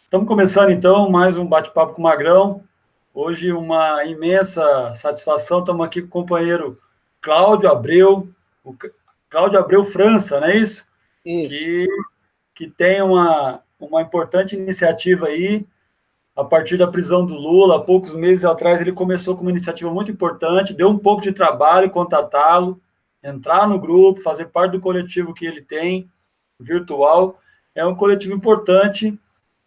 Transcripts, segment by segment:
Estamos começando, então, mais um bate-papo com o Magrão. Hoje, uma imensa satisfação. Estamos aqui com o companheiro Cláudio Abreu, Cláudio Abreu França, não é isso? Isso. Que tem uma importante iniciativa aí, a partir da prisão do Lula. Há poucos meses atrás, ele começou com uma iniciativa muito importante, deu um pouco de trabalho contatá-lo, entrar no grupo, fazer parte do coletivo que ele tem, virtual. É um coletivo importante.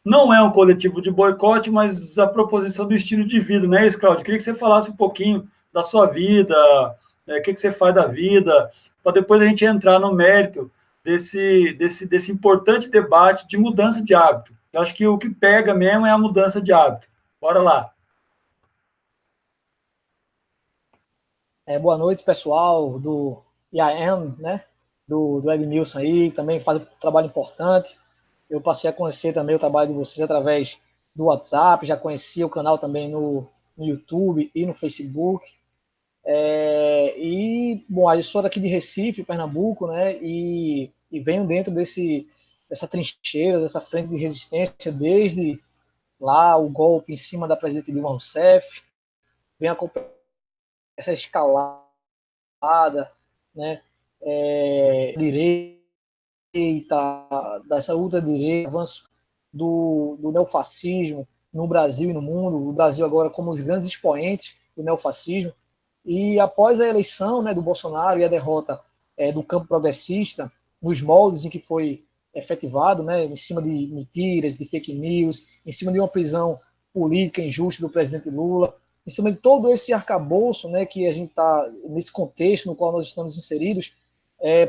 Não é um coletivo de boicote, mas a proposição do estilo de vida, não é isso, Cláudio? Queria que você falasse um pouquinho da sua vida, o que você faz da vida, para depois a gente entrar no mérito desse importante debate de mudança de hábito. Eu acho que o que pega mesmo é a mudança de hábito. Bora lá. Boa noite, pessoal do IAM, né? Do Edmilson aí, também faz um trabalho importante. Eu passei a conhecer também o trabalho de vocês através do WhatsApp, já conheci o canal também no YouTube e no Facebook. Bom, eu sou daqui de Recife, Pernambuco, né? E venho dentro dessa trincheira, dessa frente de resistência, desde lá o golpe em cima da presidente Dilma Rousseff, venho acompanhando essa escalada, né, direita, dessa ultradireita, avanço do neofascismo no Brasil e no mundo, o Brasil agora como os grandes expoentes do neofascismo, e após a eleição, né, do Bolsonaro e a derrota do campo progressista, nos moldes em que foi efetivado, né, em cima de mentiras, de fake news, em cima de uma prisão política injusta do presidente Lula, em cima de todo esse arcabouço, né, que a gente está nesse contexto no qual nós estamos inseridos,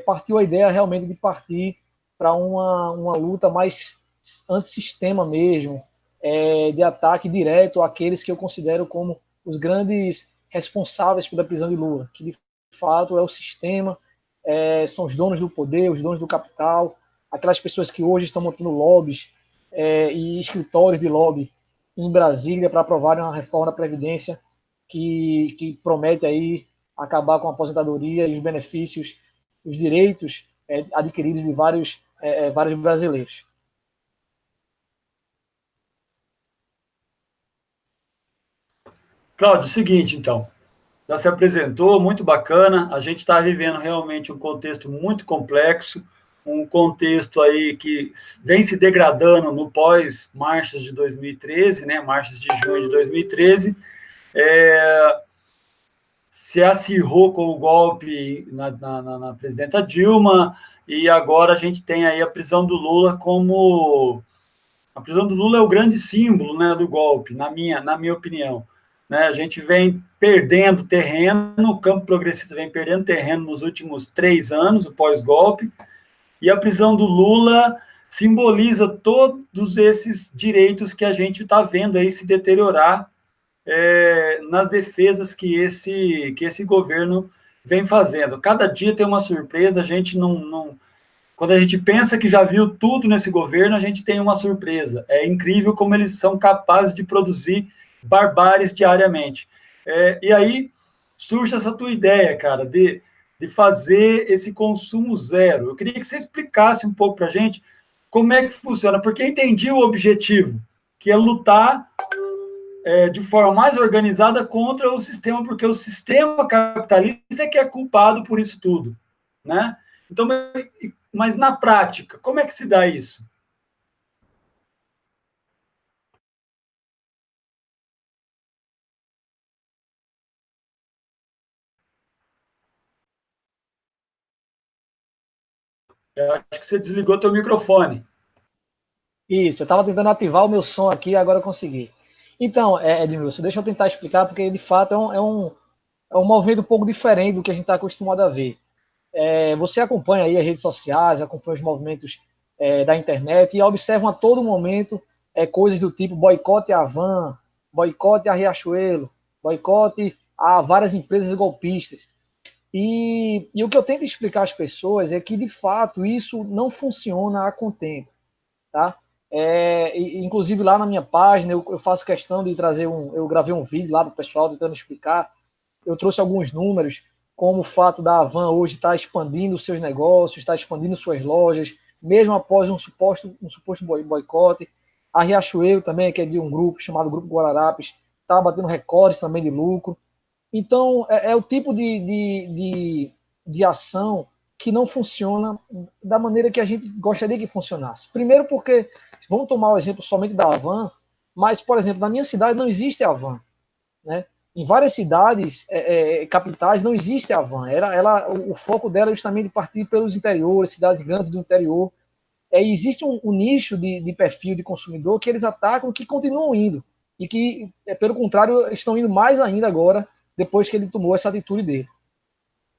partiu a ideia realmente de partir para uma luta mais antissistema mesmo, de ataque direto àqueles que eu considero como os grandes responsáveis pela prisão de Lula, que de fato é o sistema, são os donos do poder, os donos do capital, aquelas pessoas que hoje estão montando lobbies e escritórios de lobby em Brasília para aprovarem uma reforma da Previdência que promete aí acabar com a aposentadoria e os benefícios, os direitos adquiridos de vários brasileiros. Cláudio, seguinte, então. Já se apresentou, muito bacana. A gente está vivendo realmente um contexto muito complexo, um contexto aí que vem se degradando no pós-marchas de 2013, né? Marchas de junho de 2013. Se acirrou com o golpe na presidenta Dilma, e agora a gente tem aí a prisão do Lula como... A prisão do Lula é o grande símbolo, né, do golpe, na minha opinião. Né? A gente vem perdendo terreno, o campo progressista vem perdendo terreno nos últimos 3 anos, o pós-golpe, e a prisão do Lula simboliza todos esses direitos que a gente está vendo aí se deteriorar nas defesas que esse governo vem fazendo. Cada dia tem uma surpresa, a gente não... Quando a gente pensa que já viu tudo nesse governo, a gente tem uma surpresa. É incrível como eles são capazes de produzir barbáries diariamente. E aí surge essa tua ideia, cara, de fazer esse consumo zero. Eu queria que você explicasse um pouco para a gente como é que funciona, porque eu entendi o objetivo, que é lutar de forma mais organizada contra o sistema, porque o sistema capitalista é que é culpado por isso tudo, né? Então, mas na prática, como é que se dá isso? Eu acho que você desligou teu microfone. Isso, eu estava tentando ativar o meu som aqui, agora eu consegui. Então, Edmilson, deixa eu tentar explicar, porque de fato é um movimento um pouco diferente do que a gente está acostumado a ver. Você acompanha aí as redes sociais, acompanha os movimentos da internet e observa a todo momento coisas do tipo boicote à Van, boicote a Riachuelo, boicote a várias empresas golpistas. E o que eu tento explicar às pessoas é que, de fato, isso não funciona a contento. Tá? Inclusive lá na minha página eu faço questão de trazer eu gravei um vídeo lá para o pessoal tentando explicar, eu trouxe alguns números, como o fato da Havan hoje estar expandindo seus negócios, estar expandindo suas lojas, mesmo após um suposto boicote. A Riachuelo também, que é de um grupo chamado Grupo Guararapes, está batendo recordes também de lucro. Então, é o tipo de ação que não funciona da maneira que a gente gostaria que funcionasse. Primeiro porque, vamos tomar o exemplo somente da Havan, mas, por exemplo, na minha cidade não existe Havan, né? Em várias cidades capitais não existe a van. O foco dela é justamente partir pelos interiores, cidades grandes do interior. Existe um nicho de perfil de consumidor que eles atacam, que continuam indo. E que, pelo contrário, estão indo mais ainda agora, depois que ele tomou essa atitude dele.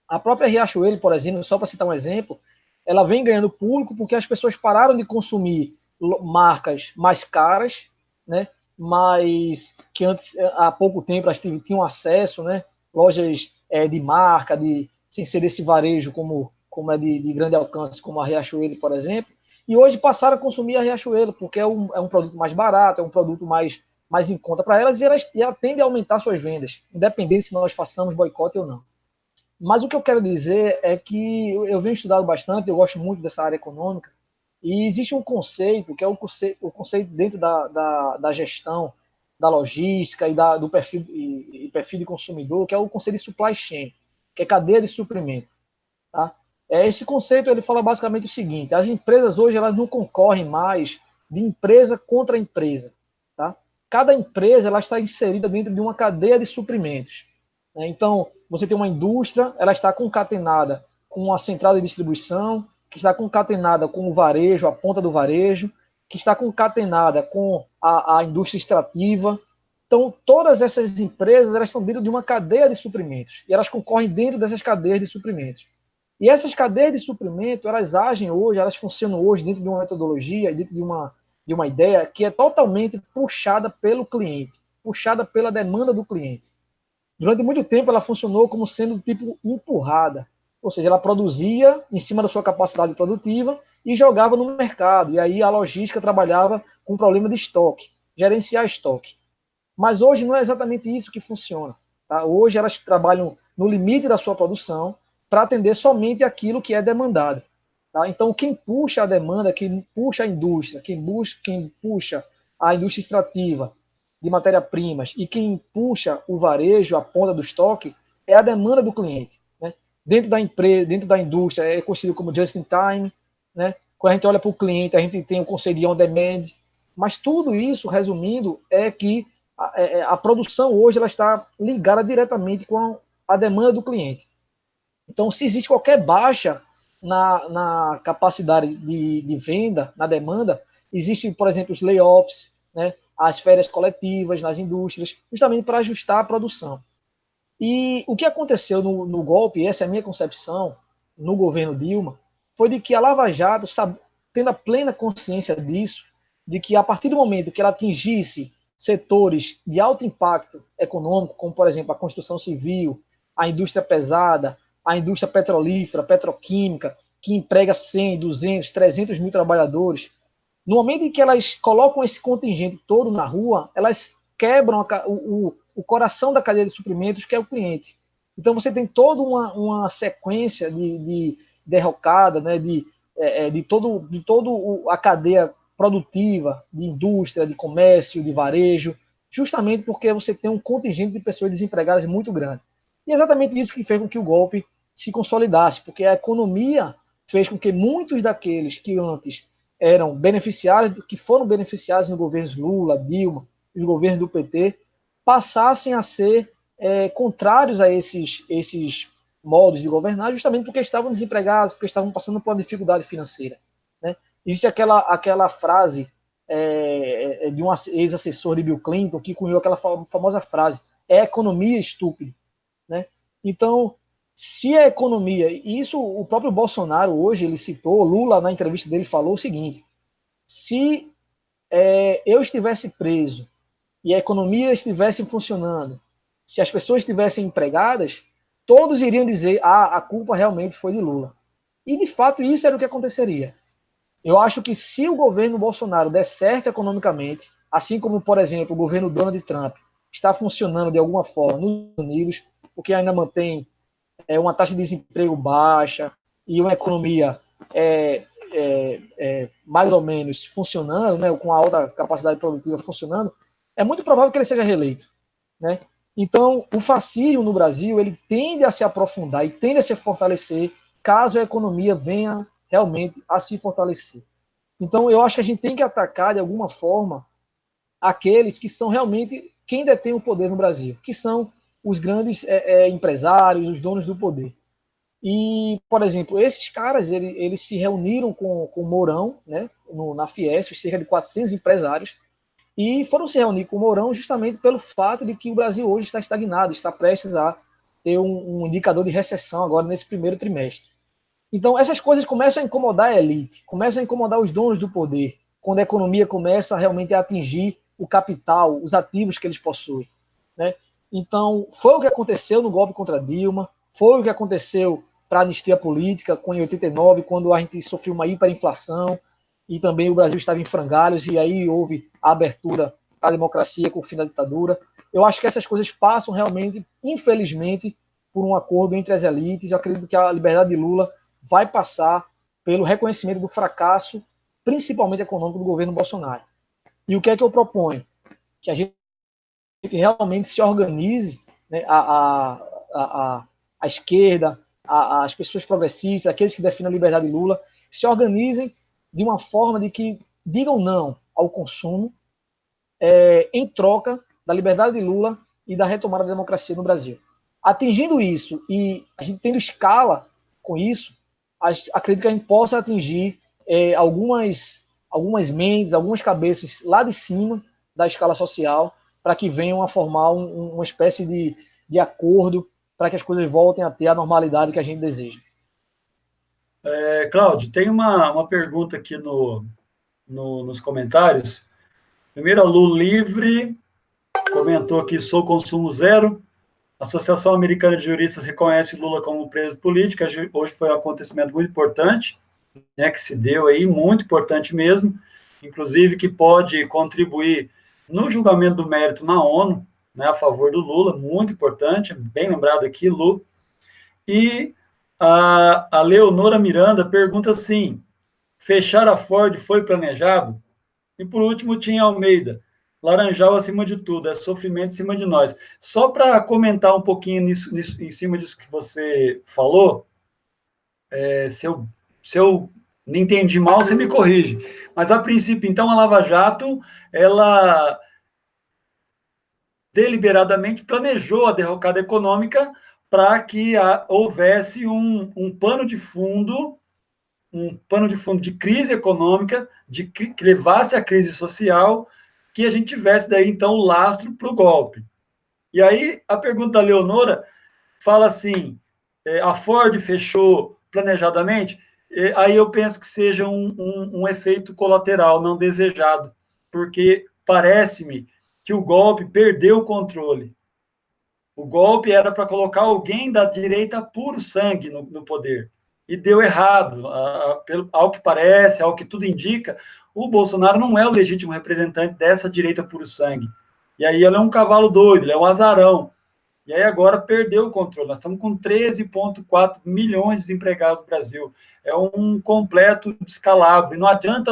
A própria Riachuelo, por exemplo, só para citar um exemplo, ela vem ganhando público porque as pessoas pararam de consumir marcas mais caras, né? Mas que antes, há pouco tempo, elas tinham acesso, né? Lojas de marca, sem ser desse varejo como é de grande alcance, como a Riachuelo, por exemplo, e hoje passaram a consumir a Riachuelo, porque é um produto mais barato, é um produto mais em conta para elas, e ela tende a aumentar suas vendas, independente se nós façamos boicote ou não. Mas o que eu quero dizer é que eu venho estudando bastante, eu gosto muito dessa área econômica, e existe um conceito, que é o conceito dentro da gestão, da logística do perfil de consumidor, que é o conceito de supply chain, que é cadeia de suprimento. Tá? Esse conceito ele fala basicamente o seguinte: as empresas hoje elas não concorrem mais de empresa contra empresa. Tá? Cada empresa ela está inserida dentro de uma cadeia de suprimentos. Né? Então, você tem uma indústria, ela está concatenada com a central de distribuição, que está concatenada com o varejo, a ponta do varejo, que está concatenada com a indústria extrativa. Então, todas essas empresas elas estão dentro de uma cadeia de suprimentos e elas concorrem dentro dessas cadeias de suprimentos. E essas cadeias de suprimento, elas agem hoje, elas funcionam hoje dentro de uma metodologia, dentro de uma ideia que é totalmente puxada pelo cliente, puxada pela demanda do cliente. Durante muito tempo, ela funcionou como sendo tipo empurrada, ou seja, ela produzia em cima da sua capacidade produtiva e jogava no mercado. E aí a logística trabalhava com problema de estoque, gerenciar estoque. Mas hoje não é exatamente isso que funciona. Tá? Hoje elas trabalham no limite da sua produção para atender somente aquilo que é demandado. Tá? Então, quem puxa a demanda, quem puxa a indústria, quem puxa a indústria extrativa de matéria-primas e quem puxa o varejo, a ponta do estoque, é a demanda do cliente. Né? Dentro da empresa, dentro da indústria, é conhecido como just in time. Né? Quando a gente olha para o cliente, a gente tem o conceito de on demand. Mas tudo isso, resumindo, é que a produção hoje ela está ligada diretamente com a demanda do cliente. Então, se existe qualquer baixa na capacidade de venda, na demanda, existem, por exemplo, os layoffs, né, as férias coletivas nas indústrias, justamente para ajustar a produção. E o que aconteceu no golpe, essa é a minha concepção, no governo Dilma, foi de que a Lava Jato, tendo a plena consciência disso, de que a partir do momento que ela atingisse setores de alto impacto econômico, como, por exemplo, a construção civil, a indústria pesada, a indústria petrolífera, petroquímica, que emprega 100, 200, 300 mil trabalhadores, no momento em que elas colocam esse contingente todo na rua, elas quebram o coração da cadeia de suprimentos, que é o cliente. Então você tem toda uma sequência de derrocada, né, de todo a cadeia produtiva, de indústria, de comércio, de varejo, justamente porque você tem um contingente de pessoas desempregadas muito grande. E é exatamente isso que fez com que o golpe se consolidasse, porque a economia fez com que muitos daqueles que antes eram beneficiários, que foram beneficiados no governo Lula, Dilma, os governos do PT, passassem a ser contrários a esses modos de governar, justamente porque estavam desempregados, porque estavam passando por uma dificuldade financeira. Né? Existe aquela frase de um ex-assessor de Bill Clinton que cunhou aquela famosa frase: é economia estúpido. Né? Então, se a economia, e isso o próprio Bolsonaro hoje ele citou, Lula na entrevista dele falou o seguinte: se eu estivesse preso e a economia estivesse funcionando, se as pessoas estivessem empregadas, todos iriam dizer, a culpa realmente foi de Lula. E de fato isso era o que aconteceria. Eu acho que se o governo Bolsonaro der certo economicamente, assim como, por exemplo, o governo Donald Trump está funcionando de alguma forma nos Estados Unidos, porque ainda mantém uma taxa de desemprego baixa e uma economia mais ou menos funcionando, né, com a alta capacidade produtiva funcionando, é muito provável que ele seja reeleito, né? Então, o fascismo no Brasil, ele tende a se aprofundar e tende a se fortalecer caso a economia venha realmente a se fortalecer. Então, eu acho que a gente tem que atacar, de alguma forma, aqueles que são realmente quem detém o poder no Brasil, que são os grandes empresários, os donos do poder. E, por exemplo, esses caras, eles se reuniram com o Mourão, né, na Fiesp, cerca de 400 empresários, e foram se reunir com o Mourão justamente pelo fato de que o Brasil hoje está estagnado, está prestes a ter um indicador de recessão agora nesse primeiro trimestre. Então, essas coisas começam a incomodar a elite, começam a incomodar os donos do poder, quando a economia começa realmente a atingir o capital, os ativos que eles possuem, né? Então, foi o que aconteceu no golpe contra Dilma, foi o que aconteceu para a anistia política em 89, quando a gente sofreu uma hiperinflação e também o Brasil estava em frangalhos, e aí houve a abertura à democracia com o fim da ditadura. Eu acho que essas coisas passam realmente, infelizmente, por um acordo entre as elites. Eu acredito que a liberdade de Lula vai passar pelo reconhecimento do fracasso, principalmente econômico, do governo Bolsonaro. E o que é que eu proponho? Que a gente realmente se organize, né, a esquerda, as pessoas progressistas, aqueles que defendem a liberdade de Lula, se organizem de uma forma de que digam não ao consumo em troca da liberdade de Lula e da retomada da democracia no Brasil. Atingindo isso e a gente tendo escala com isso, acredito que a gente possa atingir algumas mentes, algumas cabeças lá de cima da escala social, para que venham a formar uma espécie de acordo para que as coisas voltem a ter a normalidade que a gente deseja. Cláudio, tem uma pergunta aqui nos comentários. Primeiro, a Lu Livre comentou aqui: sou consumo zero. A Associação Americana de Juristas reconhece Lula como preso político. Hoje foi um acontecimento muito importante, né, que se deu aí, muito importante mesmo, inclusive que pode contribuir no julgamento do mérito na ONU, né, a favor do Lula, muito importante, bem lembrado aqui, Lu. E a Leonora Miranda pergunta assim: fechar a Ford foi planejado? E por último, tinha Almeida: Laranjal acima de tudo, é sofrimento em cima de nós. Só para comentar um pouquinho nisso, em cima disso que você falou, se eu não entendi mal, você me corrige. Mas, a princípio, então, a Lava Jato, ela deliberadamente planejou a derrocada econômica para que houvesse um pano de fundo de crise econômica, que levasse à crise social, que a gente tivesse daí, então, o lastro para o golpe. E aí, a pergunta da Leonora fala assim: a Ford fechou planejadamente? Aí eu penso que seja um efeito colateral não desejado, porque parece-me que o golpe perdeu o controle. O golpe era para colocar alguém da direita puro sangue no poder. E deu errado. Ao que parece, ao que tudo indica, o Bolsonaro não é o legítimo representante dessa direita puro sangue. E aí ele é um cavalo doido, ele é um azarão. E aí agora perdeu o controle. Nós estamos com 13,4 milhões de desempregados no Brasil. É um completo descalabro. E não adianta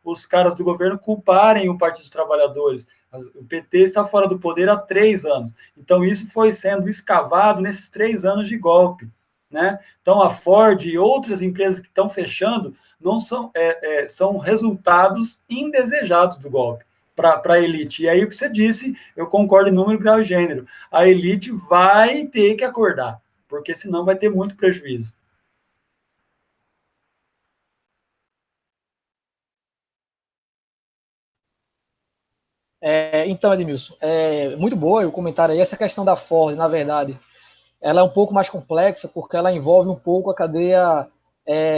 os caras do governo culparem o Partido dos Trabalhadores. O PT está fora do poder há 3 anos. Então, isso foi sendo escavado nesses 3 anos de golpe, né? Então, a Ford e outras empresas que estão fechando não são resultados indesejados do golpe para a elite. E aí, o que você disse, eu concordo em número, grau e gênero. A elite vai ter que acordar, porque senão vai ter muito prejuízo. Então, Edmilson, muito boa o comentário aí. Essa questão da Ford, na verdade, ela é um pouco mais complexa, porque ela envolve um pouco a cadeia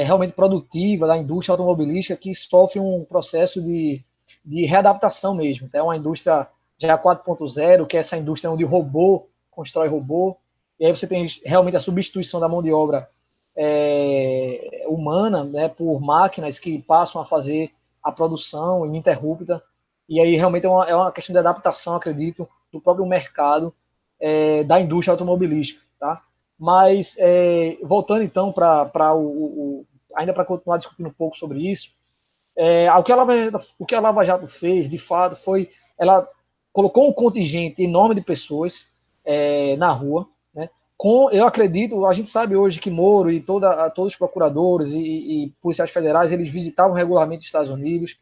realmente produtiva da indústria automobilística, que sofre um processo de readaptação mesmo. É uma indústria já 4.0, que é essa indústria onde o robô constrói robô, e aí você tem realmente a substituição da mão de obra humana, né, por máquinas que passam a fazer a produção ininterrupta. E aí realmente é uma questão de adaptação, acredito, do próprio mercado da indústria automobilística. Tá? Mas, voltando então para ainda para continuar discutindo um pouco sobre isso, o que a Lava Jato fez, de fato, foi, ela colocou um contingente enorme de pessoas na rua, né? Eu acredito, a gente sabe hoje que Moro e todos os procuradores e policiais federais, eles visitavam regularmente os Estados Unidos,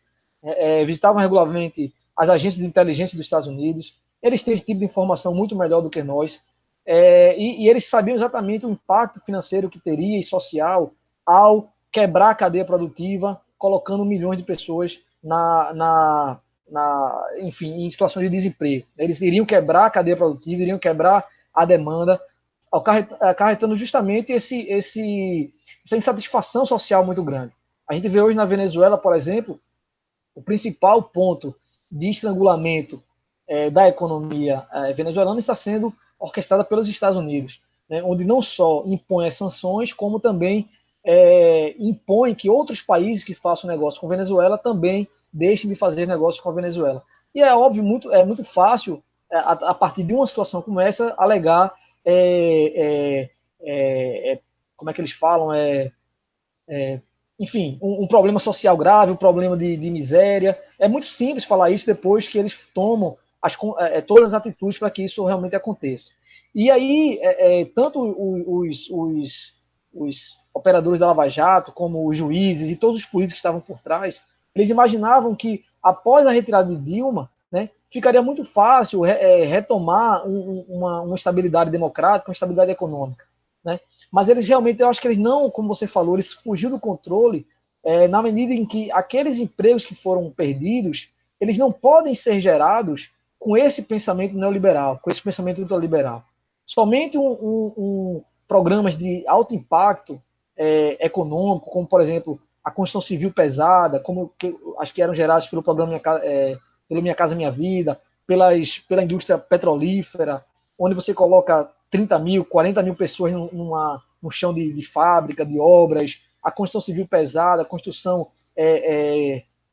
visitavam regularmente as agências de inteligência dos Estados Unidos, eles têm esse tipo de informação muito melhor do que nós, e eles sabiam exatamente o impacto financeiro que teria e social ao quebrar a cadeia produtiva, colocando milhões de pessoas enfim, em situações de desemprego. Eles iriam quebrar a cadeia produtiva, iriam quebrar a demanda, acarretando justamente essa insatisfação social muito grande. A gente vê hoje na Venezuela, por exemplo, o principal ponto de estrangulamento da economia venezuelana está sendo orquestrada pelos Estados Unidos, né, onde não só impõe as sanções, como também impõe que outros países que façam negócio com a Venezuela também deixem de fazer negócios com a Venezuela. E é óbvio, muito fácil, a partir de uma situação como essa, alegar, como é que eles falam, enfim, um problema social grave, um problema de miséria. É muito simples falar isso depois que eles tomam todas as atitudes para que isso realmente aconteça. E aí, tanto os operadores da Lava Jato, como os juízes e todos os políticos que estavam por trás, eles imaginavam que após a retirada de Dilma, né, ficaria muito fácil retomar uma estabilidade democrática, uma estabilidade econômica, né? Mas eles realmente, eu acho que eles não, como você falou, eles fugiram do controle na medida em que aqueles empregos que foram perdidos, eles não podem ser gerados com esse pensamento neoliberal, com esse pensamento ultraliberal. Somente programas de alto impacto econômico, como, por exemplo, a construção civil pesada, as que eram geradas pelo programa pelo Minha Casa Minha Vida, pela indústria petrolífera, onde você coloca 30 mil, 40 mil pessoas no chão de fábrica, de obras, a construção civil pesada, a construção,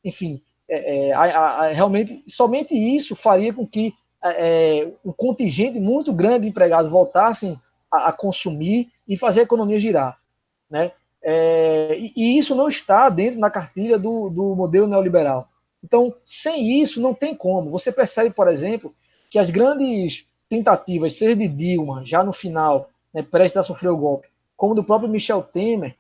enfim, realmente, somente isso faria com que um contingente muito grande de empregados voltassem a consumir e fazer a economia girar, né? E isso não está dentro da cartilha do modelo neoliberal. Então, sem isso, não tem como. Você percebe, por exemplo, que as grandes tentativas, seja de Dilma, já no final, né, prestes a sofrer o golpe, como do próprio Michel Temer,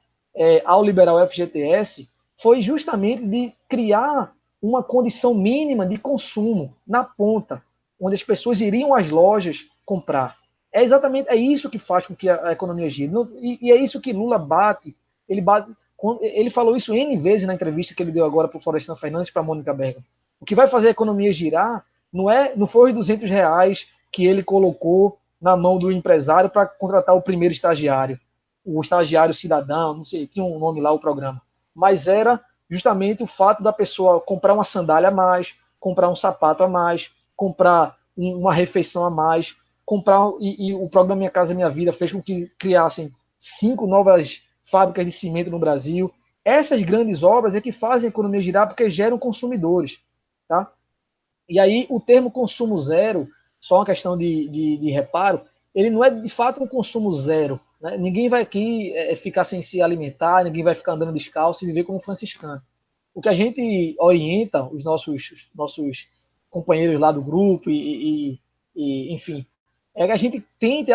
ao liberar o FGTS, foi justamente de criar uma condição mínima de consumo na ponta, onde as pessoas iriam às lojas comprar. É isso que faz com que a economia gire. E é isso que Lula bate. Ele falou isso N vezes na entrevista que ele deu agora para o Florestan Fernandes e para a Mônica Bergamo. O que vai fazer a economia girar não foi os R$ 200 que ele colocou na mão do empresário para contratar o primeiro estagiário, o estagiário cidadão, não sei, tinha um nome lá o programa, mas era justamente o fato da pessoa comprar uma sandália a mais, comprar um sapato a mais, comprar uma refeição a mais, e o programa Minha Casa Minha Vida fez com que criassem 5 novas fábricas de cimento no Brasil. Essas grandes obras é que fazem a economia girar porque geram consumidores, tá? E aí o termo consumo zero, só uma questão de reparo, ele não é de fato um consumo zero, né? Ninguém vai aqui ficar sem se alimentar, ninguém vai ficar andando descalço e viver como franciscano. O que a gente orienta os nossos companheiros lá do grupo enfim, é que a gente tente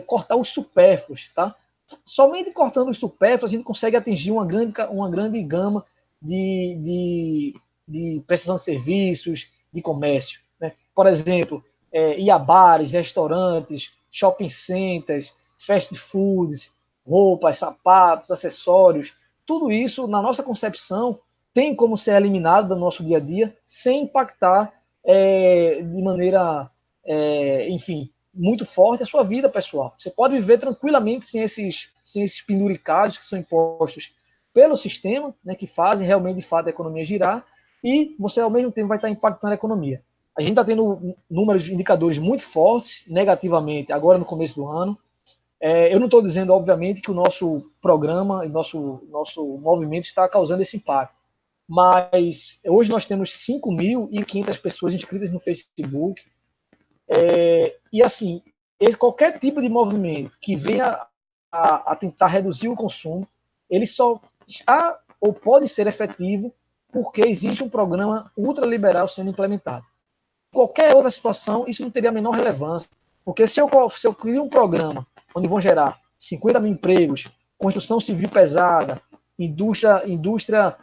cortar os supérfluos, tá? Somente cortando os supérfluos a gente consegue atingir uma grande gama de prestação de serviços, de comércio, né? Por exemplo, ir a bares, restaurantes, shopping centers, fast foods, roupas, sapatos, acessórios, tudo isso, na nossa concepção, tem como ser eliminado do nosso dia a dia sem impactar de maneira, enfim, muito forte a sua vida pessoal. Você pode viver tranquilamente sem esses penduricados que são impostos pelo sistema, né, que fazem realmente, de fato, a economia girar, e você, ao mesmo tempo, vai estar impactando a economia. A gente está tendo números, indicadores muito fortes, negativamente, agora no começo do ano. Eu não estou dizendo, obviamente, que o nosso programa e nosso movimento está causando esse impacto, mas hoje nós temos 5.500 pessoas inscritas no Facebook, e assim, qualquer tipo de movimento que venha a tentar reduzir o consumo, ele só está ou pode ser efetivo porque existe um programa ultraliberal sendo implementado. Qualquer outra situação, isso não teria a menor relevância, porque se eu crio um programa onde vão gerar 50 mil empregos, construção civil pesada, indústria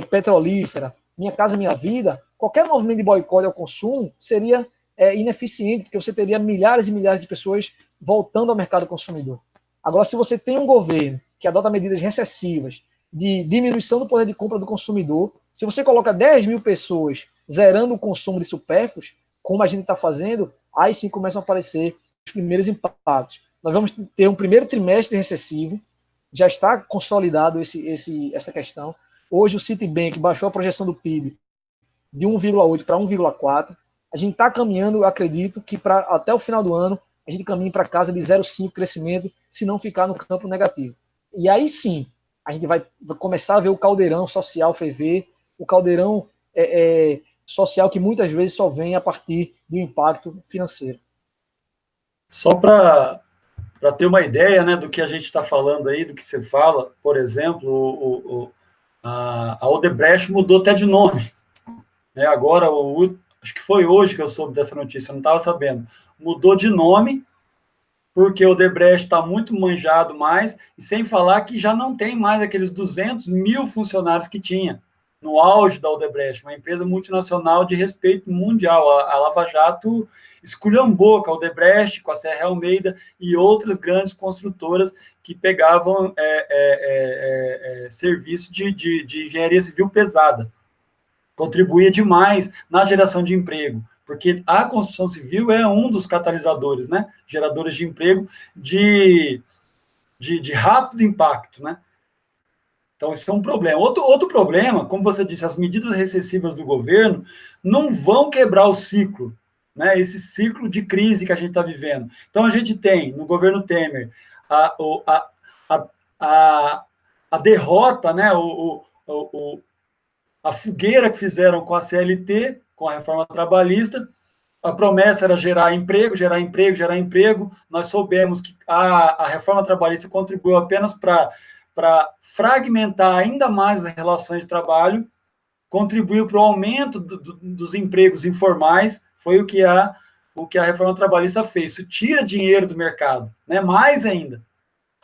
petrolífera, Minha Casa Minha Vida, qualquer movimento de boicote ao consumo seria ineficiente, porque você teria milhares e milhares de pessoas voltando ao mercado consumidor. Agora, se você tem um governo que adota medidas recessivas de diminuição do poder de compra do consumidor, se você coloca 10 mil pessoas zerando o consumo de supérfluos, como a gente está fazendo, aí sim começam a aparecer os primeiros impactos. Nós vamos ter um primeiro trimestre recessivo, já está consolidado essa questão. Hoje o Citibank baixou a projeção do PIB de 1,8 para 1,4. A gente está caminhando, eu acredito, que até o final do ano a gente caminha para casa de 0,5 crescimento, se não ficar no campo negativo. E aí sim, a gente vai começar a ver o caldeirão social ferver, o caldeirão social que muitas vezes só vem a partir do impacto financeiro. Só para ter uma ideia, né, do que a gente está falando aí, do que você fala, por exemplo, a Odebrecht mudou até de nome. Né? Agora, acho que foi hoje que eu soube dessa notícia, eu não estava sabendo. Mudou de nome, porque o Odebrecht está muito manjado mais, e sem falar que já não tem mais aqueles 200 mil funcionários que tinha no auge da Odebrecht, uma empresa multinacional de respeito mundial. A Lava Jato esculhambou com a Odebrecht, com a Serra Almeida e outras grandes construtoras que pegavam serviço de engenharia civil pesada. Contribuía demais na geração de emprego, porque a construção civil é um dos catalisadores, né, geradores de emprego de rápido impacto, né? Então, isso é um problema. Outro problema, como você disse, as medidas recessivas do governo não vão quebrar o ciclo, né? Esse ciclo de crise que a gente está vivendo. Então, a gente tem, no governo Temer, a derrota, né? A fogueira que fizeram com a CLT, com a reforma trabalhista. A promessa era gerar emprego, gerar emprego, gerar emprego. Nós soubemos que a reforma trabalhista contribuiu apenas para fragmentar ainda mais as relações de trabalho, contribuiu para o aumento dos empregos informais, foi o que a reforma trabalhista fez. Isso tira dinheiro do mercado, né? Mais ainda.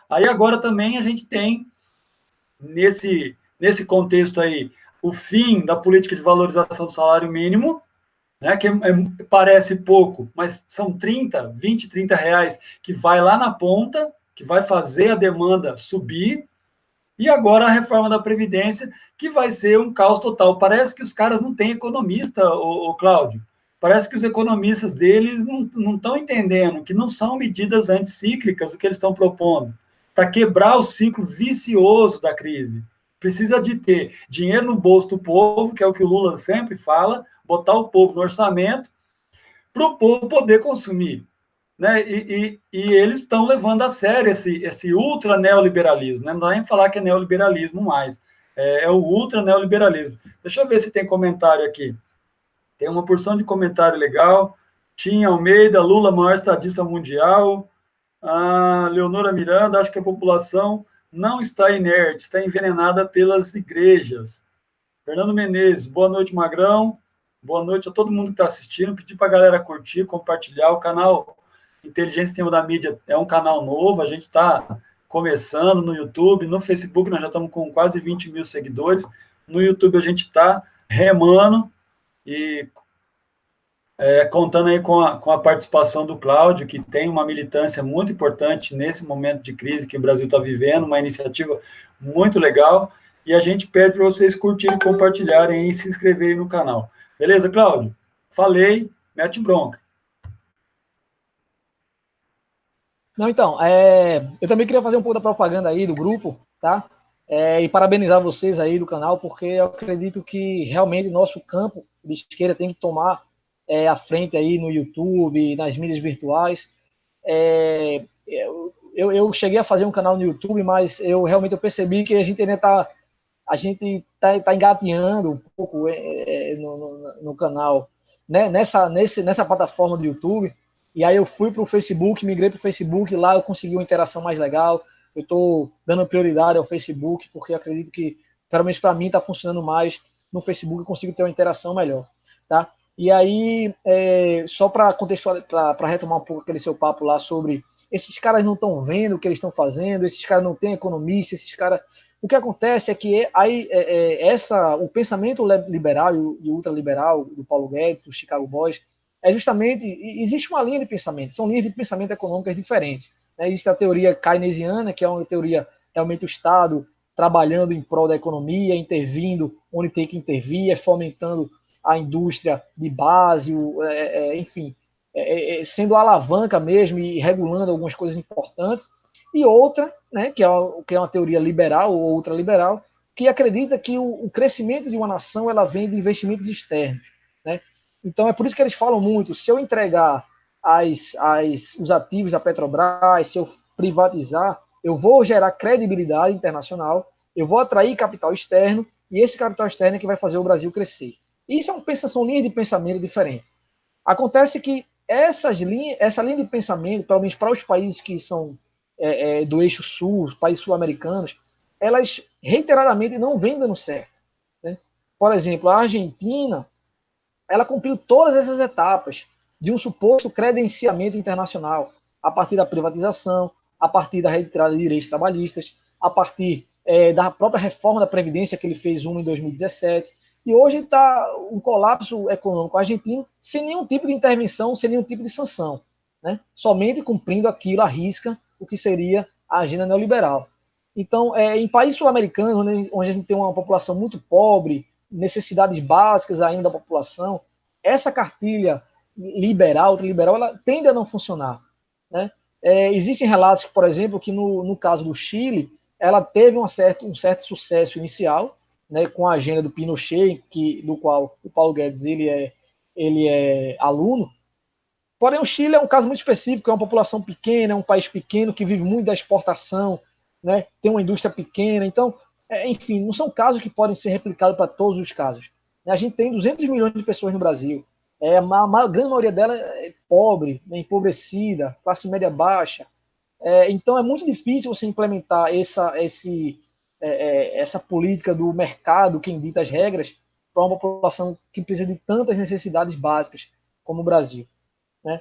Aí agora também a gente tem, nesse contexto aí, o fim da política de valorização do salário mínimo, né, que parece pouco, mas são 20, 30 reais que vai lá na ponta, que vai fazer a demanda subir. E agora a reforma da Previdência, que vai ser um caos total. Parece que os caras não têm economista, o Cláudio. Parece que os economistas deles não estão entendendo que não são medidas anticíclicas o que eles estão propondo para quebrar o ciclo vicioso da crise. Precisa de ter dinheiro no bolso do povo, que é o que o Lula sempre fala, botar o povo no orçamento para o povo poder consumir. Né? E eles estão levando a sério esse ultra neoliberalismo, né? Não dá nem falar que é neoliberalismo mais, é o ultra neoliberalismo. Deixa eu ver se tem comentário aqui. Tem uma porção de comentário legal. Tinha Almeida, Lula, maior estadista mundial. Leonora Miranda, acho que a população não está inerte, está envenenada pelas igrejas. Fernando Menezes, boa noite, Magrão. Boa noite a todo mundo que está assistindo. Pedir para a galera curtir, compartilhar o canal Inteligência em Cima da Mídia. É um canal novo, a gente está começando no YouTube, no Facebook nós já estamos com quase 20 mil seguidores, no YouTube a gente está remando e contando aí com a participação do Cláudio, que tem uma militância muito importante nesse momento de crise que o Brasil está vivendo, uma iniciativa muito legal, e a gente pede para vocês curtirem, compartilharem e se inscreverem no canal. Beleza, Cláudio? Falei, mete bronca. Não, então, eu também queria fazer um pouco da propaganda aí do grupo, tá? E parabenizar vocês aí do canal, porque eu acredito que realmente nosso campo de esquerda tem que tomar a frente aí no YouTube, nas mídias virtuais. Eu cheguei a fazer um canal no YouTube, mas eu percebi que a gente ainda tá engatinhando um pouco no canal, né? Nessa plataforma do YouTube. E aí eu fui para o Facebook, migrei para o Facebook, lá eu consegui uma interação mais legal, Eu estou dando prioridade ao Facebook, porque acredito que, pelo menos para mim, está funcionando mais no Facebook, eu consigo ter uma interação melhor, tá? E aí, só para contextualizar, para retomar um pouco aquele seu papo lá sobre esses caras não estão vendo o que eles estão fazendo, esses caras não têm economista, esses caras... O que acontece é que aí, o pensamento liberal e ultraliberal do Paulo Guedes, do Chicago Boys, é justamente... Existe uma linha de pensamento, são linhas de pensamento econômicas diferentes. Né? Existe a teoria keynesiana, que é uma teoria realmente o Estado trabalhando em prol da economia, intervindo onde tem que intervir, fomentando a indústria de base, enfim, sendo alavanca mesmo e regulando algumas coisas importantes. E outra, né, que é uma teoria liberal ou ultraliberal, que acredita que o crescimento de uma nação ela vem de investimentos externos. Né? Então é por isso que eles falam muito, se eu entregar os ativos da Petrobras, se eu privatizar, eu vou gerar credibilidade internacional, eu vou atrair capital externo, e esse capital externo é que vai fazer o Brasil crescer. Isso são linhas de pensamento diferentes. Acontece que essa linha de pensamento, pelo menos para os países que são do eixo sul, os países sul-americanos, elas reiteradamente não vêm dando certo. Né? Por exemplo, a Argentina, ela cumpriu todas essas etapas de um suposto credenciamento internacional, a partir da privatização, a partir da retirada de direitos trabalhistas, a partir da própria reforma da Previdência que ele fez uma em 2017, e hoje está um colapso econômico argentino sem nenhum tipo de intervenção, sem nenhum tipo de sanção, né? Somente cumprindo aquilo à risca, o que seria a agenda neoliberal. Então, em países sul-americanos, onde a gente tem uma população muito pobre, necessidades básicas ainda da população, essa cartilha liberal, ultraliberal, ela tende a não funcionar. Né? Existem relatos, por exemplo, que no caso do Chile, ela teve um certo sucesso inicial, né, com a agenda do Pinochet, do qual o Paulo Guedes ele é aluno. Porém, o Chile é um caso muito específico, é uma população pequena, é um país pequeno que vive muito da exportação, né, tem uma indústria pequena. Então, enfim, não são casos que podem ser replicados para todos os casos. A gente tem 200 milhões de pessoas no Brasil. A grande maioria dela é pobre, né, empobrecida, classe média baixa. Então, é muito difícil você implementar essa política do mercado, quem dita as regras, para uma população que precisa de tantas necessidades básicas como o Brasil. Né?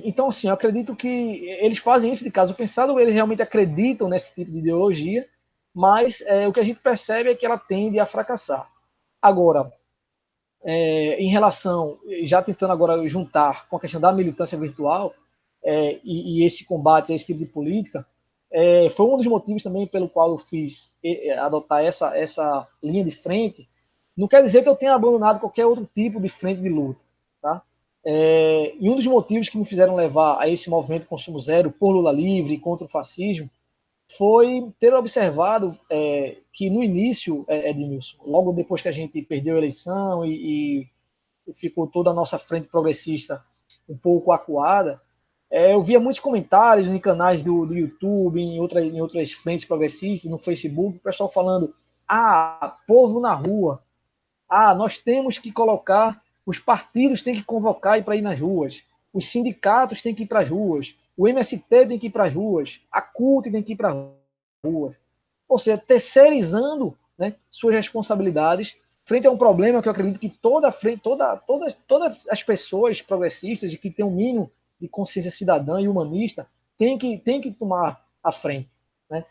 Então, assim, eu acredito que eles fazem isso de caso pensado, eles realmente acreditam nesse tipo de ideologia, mas o que a gente percebe é que ela tende a fracassar. Agora, em relação, já tentando agora juntar com a questão da militância virtual e esse combate a esse tipo de política, foi um dos motivos também pelo qual eu fiz adotar essa linha de frente. Não quer dizer que eu tenha abandonado qualquer outro tipo de frente de luta. Tá? E um dos motivos que me fizeram levar a esse movimento Consumo Zero por Lula livre, contra o fascismo, foi ter observado que no início, Edmilson, logo depois que a gente perdeu a eleição e ficou toda a nossa frente progressista um pouco acuada, eu via muitos comentários em canais do YouTube, em outras frentes progressistas, no Facebook, o pessoal falando: povo na rua, nós temos que colocar, os partidos têm que convocar para ir nas ruas, os sindicatos têm que ir para as ruas, o MST tem que ir para as ruas, a CUT tem que ir para as ruas. Ou seja, terceirizando, né, suas responsabilidades frente a um problema que eu acredito que todas as pessoas progressistas que têm um mínimo de consciência cidadã e humanista têm que tomar a frente. Né?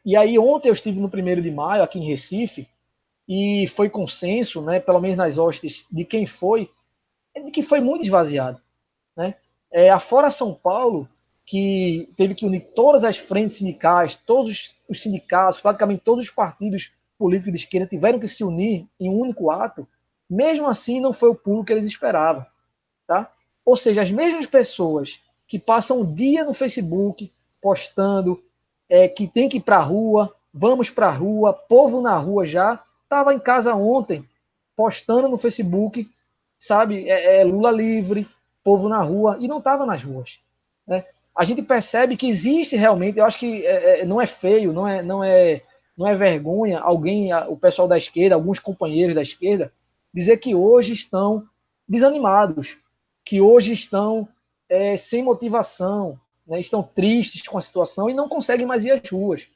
E aí ontem eu estive no 1º de maio aqui em Recife, e foi consenso, né, pelo menos nas hostes de quem foi, de que foi muito esvaziado. Né? Afora São Paulo, que teve que unir todas as frentes sindicais, todos os sindicatos, praticamente todos os partidos políticos de esquerda tiveram que se unir em um único ato, mesmo assim não foi o público que eles esperavam. Tá? Ou seja, as mesmas pessoas que passam o dia no Facebook postando que tem que ir para a rua, vamos para a rua, povo na rua já, estava em casa ontem postando no Facebook, sabe, Lula livre, povo na rua, e não estava nas ruas. Né? A gente percebe que existe realmente, eu acho que não é feio, não é vergonha o pessoal da esquerda, alguns companheiros da esquerda, dizer que hoje estão desanimados, que hoje estão sem motivação, né, estão tristes com a situação e não conseguem mais ir às ruas,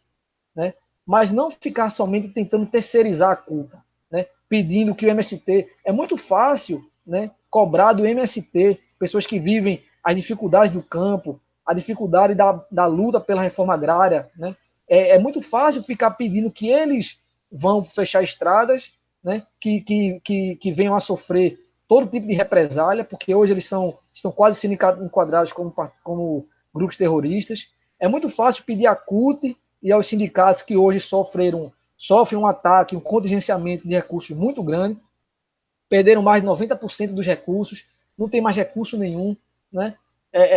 né? Mas não ficar somente tentando terceirizar a culpa, né? Pedindo que o MST... É muito fácil, né, cobrar do MST, pessoas que vivem as dificuldades do campo, a dificuldade da luta pela reforma agrária, né? É muito fácil ficar pedindo que eles vão fechar estradas, né, que venham a sofrer todo tipo de represália, porque hoje eles estão quase sendo enquadrados como grupos terroristas. É muito fácil pedir à CUT e aos sindicatos que hoje sofrem um ataque, um contingenciamento de recursos muito grande, perderam mais de 90% dos recursos, não tem mais recurso nenhum, né?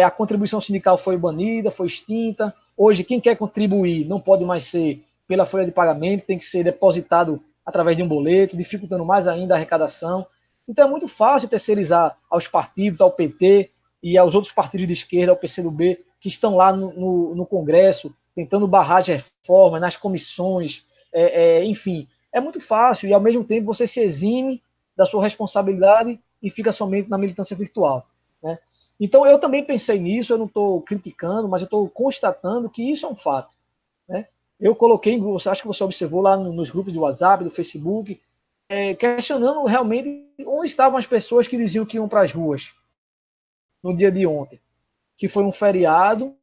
A contribuição sindical foi banida, foi extinta. Hoje, quem quer contribuir não pode mais ser pela folha de pagamento, tem que ser depositado através de um boleto, dificultando mais ainda a arrecadação. Então é muito fácil terceirizar aos partidos, ao PT e aos outros partidos de esquerda, ao PCdoB, que estão lá no Congresso, tentando barrar as reformas, nas comissões, enfim. É muito fácil e, ao mesmo tempo, você se exime da sua responsabilidade e fica somente na militância virtual, né? Então, eu também pensei nisso, eu não estou criticando, mas eu estou constatando que isso é um fato, né? Eu coloquei, acho que você observou lá nos grupos de WhatsApp, do Facebook, questionando realmente onde estavam as pessoas que diziam que iam para as ruas no dia de ontem, que foi um feriado,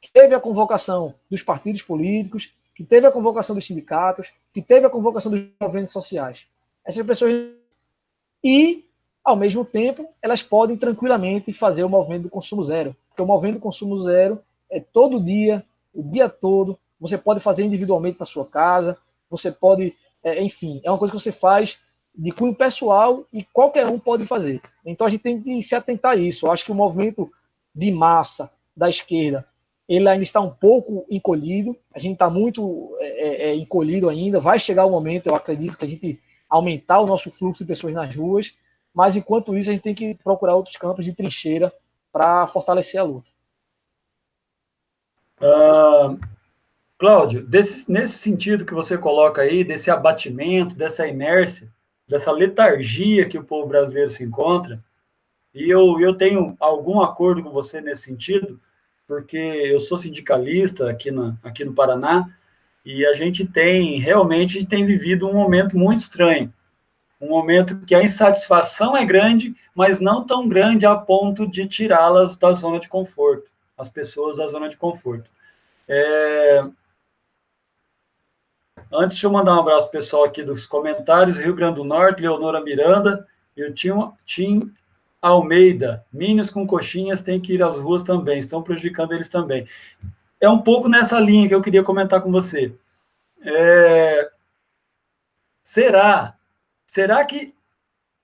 que teve a convocação dos partidos políticos, que teve a convocação dos sindicatos, que teve a convocação dos movimentos sociais. Essas pessoas... E, ao mesmo tempo, elas podem tranquilamente fazer o movimento do consumo zero. Porque o movimento do consumo zero é todo dia, o dia todo. Você pode fazer individualmente para sua casa, você pode, enfim, é uma coisa que você faz de cunho pessoal e qualquer um pode fazer. Então a gente tem que se atentar a isso. Eu acho que o movimento de massa da esquerda, ele ainda está um pouco encolhido, a gente está muito encolhido ainda. Vai chegar o momento, eu acredito, que a gente aumentar o nosso fluxo de pessoas nas ruas, mas enquanto isso a gente tem que procurar outros campos de trincheira para fortalecer a luta. Cláudio, nesse sentido que você coloca aí, desse abatimento, dessa inércia, dessa letargia que o povo brasileiro se encontra, e eu tenho algum acordo com você nesse sentido, porque eu sou sindicalista aqui no Paraná, e a gente realmente tem vivido um momento muito estranho, um momento que a insatisfação é grande, mas não tão grande a ponto de tirá-las da zona de conforto, as pessoas da zona de conforto. Antes, deixa eu mandar um abraço pessoal aqui dos comentários. Rio Grande do Norte, Leonora Miranda e o Tim Almeida. Minhos com coxinhas têm que ir às ruas também, estão prejudicando eles também. É um pouco nessa linha que eu queria comentar com você. Será que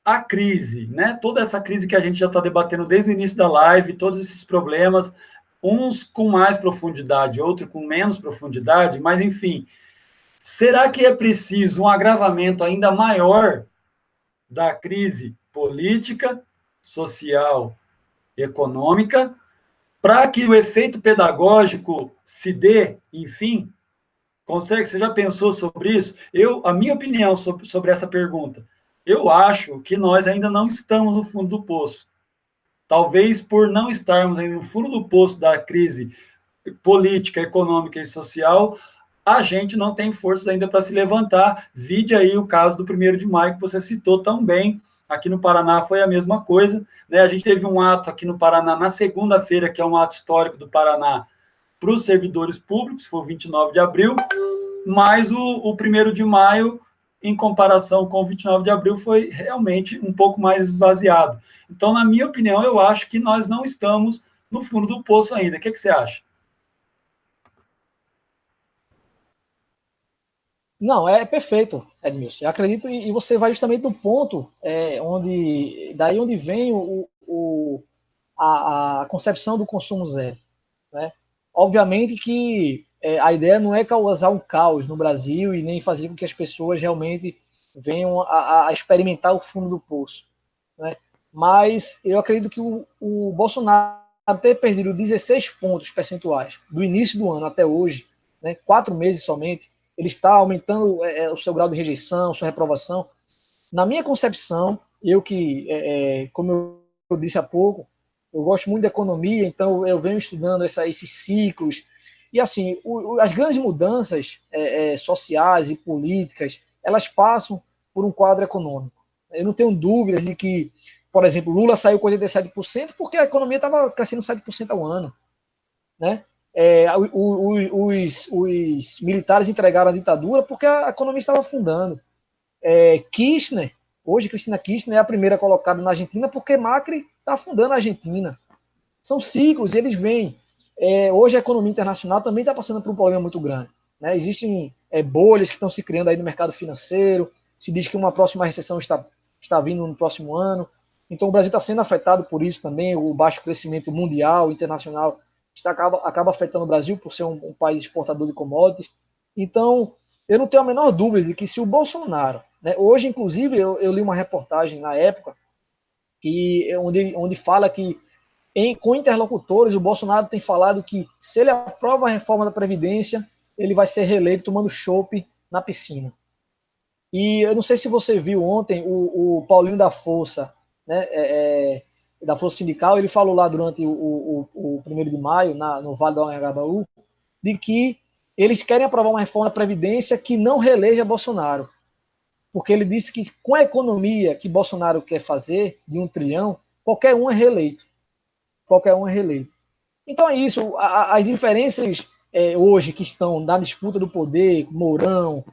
a crise, né, toda essa crise que a gente já está debatendo desde o início da live, todos esses problemas, uns com mais profundidade, outros com menos profundidade, mas enfim, será que é preciso um agravamento ainda maior da crise política, social, econômica, para que o efeito pedagógico se dê, enfim? Você já pensou sobre isso? A minha opinião sobre essa pergunta, eu acho que nós ainda não estamos no fundo do poço. Talvez por não estarmos ainda no fundo do poço da crise política, econômica e social, a gente não tem forças ainda para se levantar. Vide aí o caso do 1º de maio, que você citou tão bem. Aqui no Paraná foi a mesma coisa, né? A gente teve um ato aqui no Paraná na segunda-feira, que é um ato histórico do Paraná para os servidores públicos, foi o 29 de abril, mas o 1º de maio, em comparação com o 29 de abril, foi realmente um pouco mais esvaziado. Então, na minha opinião, eu acho que nós não estamos no fundo do poço ainda. O que você acha? Não, é perfeito, Edmilson. Eu acredito, e você vai justamente no ponto daí onde vem a concepção do consumo zero, né? Obviamente que a ideia não é causar um caos no Brasil e nem fazer com que as pessoas realmente venham a experimentar o fundo do poço, né? Mas eu acredito que o Bolsonaro ter perdido 16 pontos percentuais do início do ano até hoje, né, 4 meses somente, ele está aumentando o seu grau de rejeição, sua reprovação. Na minha concepção, como eu disse há pouco, Eu gosto muito de economia, então eu venho estudando esses ciclos. E, assim, as grandes mudanças sociais e políticas, elas passam por um quadro econômico. Eu não tenho dúvidas de que, por exemplo, Lula saiu com 87% porque a economia estava crescendo 7% ao ano. Né? Os militares entregaram a ditadura porque a economia estava afundando. Kirchner, hoje Cristina Kirchner é a primeira colocada na Argentina porque Macri está afundando a Argentina. São ciclos, eles vêm. Hoje a economia internacional também está passando por um problema muito grande. Né? Existem bolhas que estão se criando aí no mercado financeiro, se diz que uma próxima recessão está vindo no próximo ano. Então o Brasil está sendo afetado por isso também, o baixo crescimento mundial, internacional, acaba afetando o Brasil por ser um país exportador de commodities. Então, eu não tenho a menor dúvida de que se o Bolsonaro, né, hoje, inclusive, eu li uma reportagem na época onde fala que com interlocutores, o Bolsonaro tem falado que se ele aprova a reforma da Previdência, ele vai ser reeleito tomando chopp na piscina. E eu não sei se você viu ontem o Paulinho da Força, né, da Força Sindical, ele falou lá durante o 1º de maio, no Vale do Anhangabaú, de que eles querem aprovar uma reforma da Previdência que não reeleja Bolsonaro. Porque ele disse que com a economia que Bolsonaro quer fazer, de 1 trilhão, qualquer um é reeleito. Qualquer um é reeleito. Então é isso, as diferenças hoje que estão na disputa do poder, Mourão,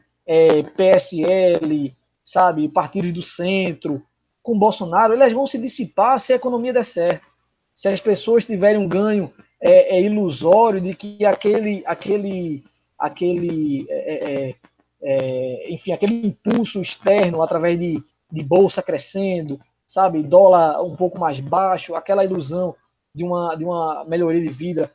PSL, sabe, partidos do centro, com Bolsonaro, elas vão se dissipar se a economia der certo. Se as pessoas tiverem um ganho ilusório de que enfim, aquele impulso externo através de bolsa crescendo, sabe, dólar um pouco mais baixo, aquela ilusão de uma melhoria de vida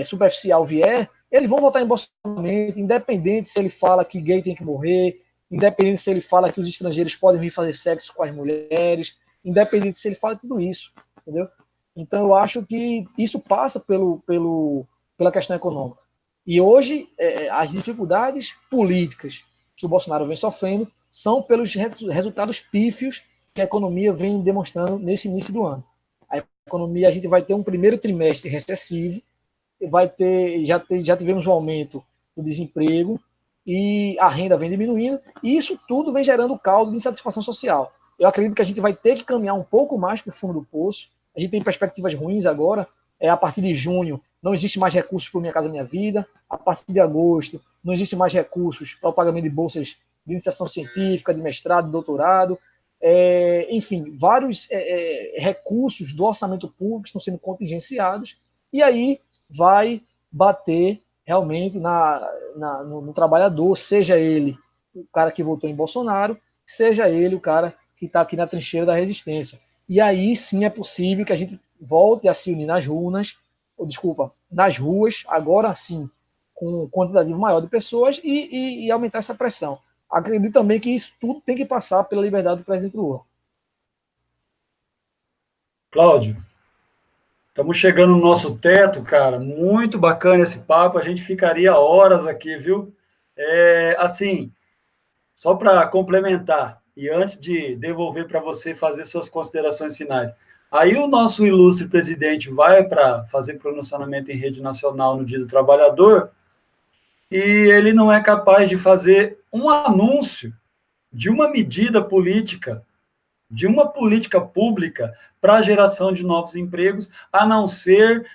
superficial vier, eles vão votar em Bolsonaro, independente se ele fala que gay tem que morrer, independente se ele fala que os estrangeiros podem vir fazer sexo com as mulheres, independente se ele fala tudo isso, entendeu? Então eu acho que isso passa pela questão econômica. E hoje as dificuldades políticas que o Bolsonaro vem sofrendo são pelos resultados pífios que a economia vem demonstrando nesse início do ano. A economia, a gente vai ter um primeiro trimestre recessivo, já tivemos um aumento do desemprego e a renda vem diminuindo, e isso tudo vem gerando caldo de insatisfação social. Eu acredito que a gente vai ter que caminhar um pouco mais para o fundo do poço. A gente tem perspectivas ruins agora. A partir de junho, não existe mais recursos para o Minha Casa Minha Vida. A partir de agosto, não existe mais recursos para o pagamento de bolsas de iniciação científica, de mestrado, de doutorado. Enfim, vários recursos do orçamento público estão sendo contingenciados, e aí vai bater realmente no trabalhador, seja ele o cara que votou em Bolsonaro, seja ele o cara que está aqui na trincheira da resistência. E aí sim é possível que a gente volte a se unir nas ruas, agora sim, com um quantitativo maior de pessoas e aumentar essa pressão. Acredito também que isso tudo tem que passar pela liberdade do presidente Lula. Cláudio, estamos chegando no nosso teto, cara. Muito bacana esse papo. A gente ficaria horas aqui, viu? Assim, só para complementar, e antes de devolver para você fazer suas considerações finais. Aí o nosso ilustre presidente vai para fazer pronunciamento em rede nacional no Dia do Trabalhador e ele não é capaz de fazer um anúncio de uma medida política, de uma política pública para a geração de novos empregos, a não ser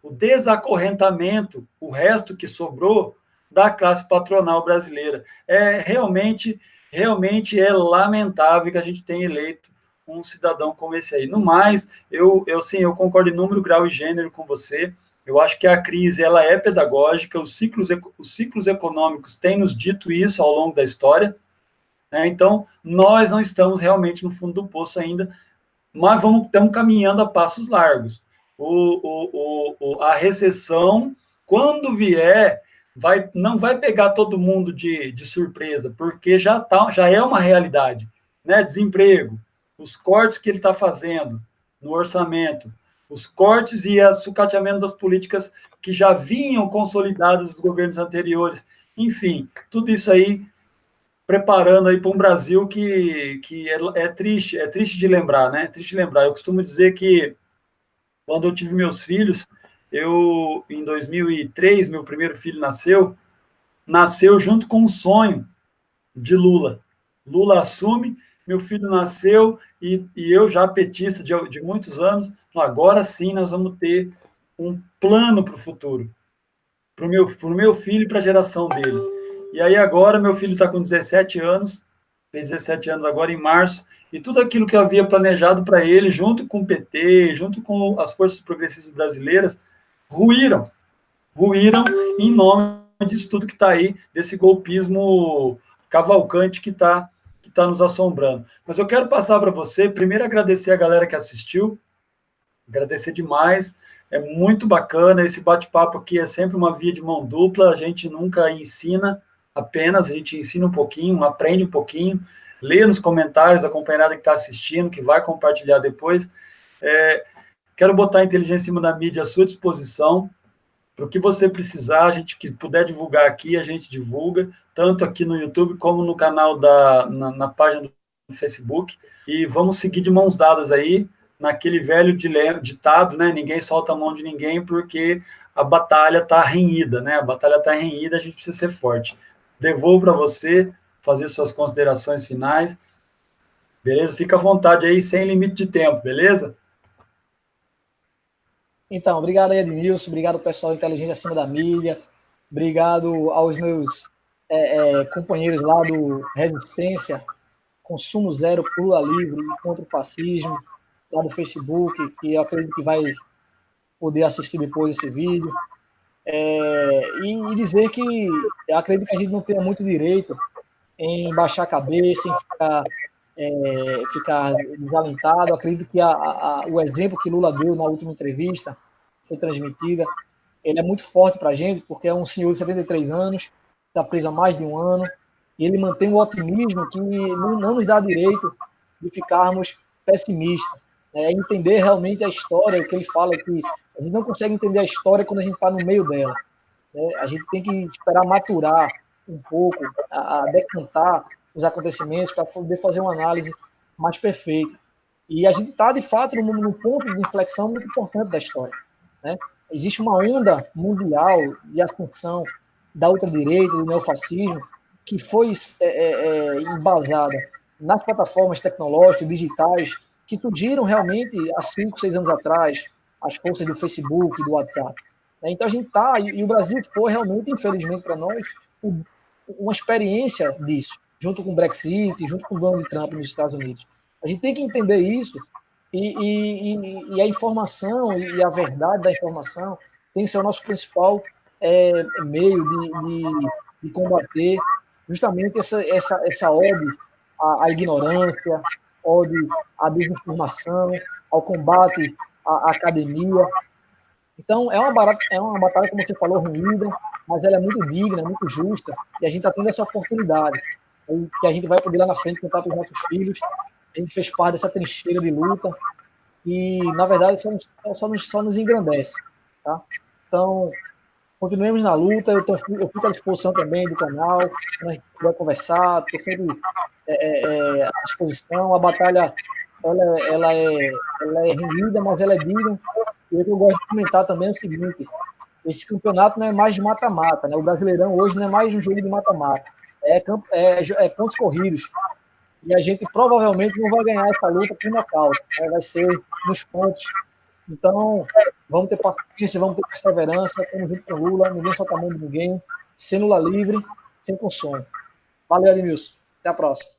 o desacorrentamento, o resto que sobrou da classe patronal brasileira. Realmente é lamentável que a gente tenha eleito um cidadão como esse aí. No mais, eu concordo em número, grau e gênero com você. Eu acho que a crise ela é pedagógica, os ciclos econômicos têm nos dito isso ao longo da história, né? Então, nós não estamos realmente no fundo do poço ainda, mas estamos caminhando a passos largos. A recessão, quando vier, não vai pegar todo mundo de surpresa, porque já é uma realidade, né? Desemprego, os cortes que ele está fazendo no orçamento, os cortes e o sucateamento das políticas que já vinham consolidadas dos governos anteriores, enfim, tudo isso aí preparando aí para um Brasil que é triste de lembrar, né? É triste de lembrar. Eu costumo dizer que quando eu tive meus filhos, em 2003, meu primeiro filho nasceu junto com um sonho de Lula. Lula assume, meu filho nasceu e eu já petista de muitos anos, agora sim nós vamos ter um plano para o futuro, para o meu filho e para a geração dele. E aí agora meu filho está com 17 anos, fez 17 anos agora em março, e tudo aquilo que eu havia planejado para ele, junto com o PT, junto com as forças progressistas brasileiras, ruíram em nome disso tudo que está aí, desse golpismo cavalcante que tá nos assombrando. Mas eu quero passar para você, primeiro agradecer a galera que assistiu, agradecer demais, é muito bacana, esse bate-papo aqui é sempre uma via de mão dupla, a gente nunca ensina apenas, a gente ensina um pouquinho, aprende um pouquinho, lê nos comentários da companheirada que está assistindo, que vai compartilhar depois. Quero botar a Inteligência em Cima da Mídia à sua disposição, para o que você precisar, a gente que puder divulgar aqui, a gente divulga, tanto aqui no YouTube como no canal na página do Facebook, e vamos seguir de mãos dadas aí, naquele velho ditado, né? Ninguém solta a mão de ninguém, porque a batalha está renhida, né? A batalha está renhida, a gente precisa ser forte. Devolvo para você fazer suas considerações finais, beleza? Fica à vontade aí, sem limite de tempo, beleza? Então, obrigado aí, Edmilson, obrigado pessoal da Inteligência Acima da Mídia, obrigado aos meus companheiros lá do Resistência, Consumo Zero, Pula Livre e Contra o Fascismo, lá do Facebook, que eu acredito que vai poder assistir depois esse vídeo. E dizer que eu acredito que a gente não tenha muito direito em baixar a cabeça, em ficar desalentado. Eu acredito que o exemplo que Lula deu na última entrevista, foi transmitida, ele é muito forte para a gente, porque é um senhor de 73 anos, está preso há mais de um ano, e ele mantém um otimismo que não nos dá direito de ficarmos pessimistas. Entender realmente a história, o que ele fala, que a gente não consegue entender a história quando a gente está no meio dela. A gente tem que esperar maturar um pouco, a decantar os acontecimentos para poder fazer uma análise mais perfeita. E a gente está, de fato, num ponto de inflexão muito importante da história. Existe uma onda mundial de ascensão da ultradireita, do neofascismo, que foi embasada nas plataformas tecnológicas, digitais, que surgiram realmente há 5, 6 anos atrás, as forças do Facebook, do WhatsApp. Então a gente está, e o Brasil foi realmente, infelizmente para nós, uma experiência disso, junto com o Brexit, junto com o Donald Trump nos Estados Unidos. A gente tem que entender isso, e a informação e a verdade da informação tem que ser o nosso principal meio de combater justamente essa ode à ignorância, ode à desinformação, ao combate à academia. Então, é uma batalha, como você falou, ruída, mas ela é muito digna, muito justa, e a gente está tendo essa oportunidade, que a gente vai poder lá na frente contar para os nossos filhos. A gente fez parte dessa trincheira de luta, e, na verdade, só nos engrandece. Tá? Então, continuemos na luta, eu fico à disposição também do canal, a gente vai conversar, estou sempre à disposição. A batalha ela é renhida, mas ela é digna. E o que eu gosto de comentar também é o seguinte: esse campeonato não é mais de mata-mata, né? O Brasileirão hoje não é mais um jogo de mata-mata, é pontos corridos. E a gente provavelmente não vai ganhar essa luta por nocaute, né? Vai ser nos pontos. Então, vamos ter paciência, vamos ter perseverança, estamos junto com o Lula, ninguém solta a mão de ninguém, sem Lula livre, sem consumo. Valeu, Edmilson. Até a próxima.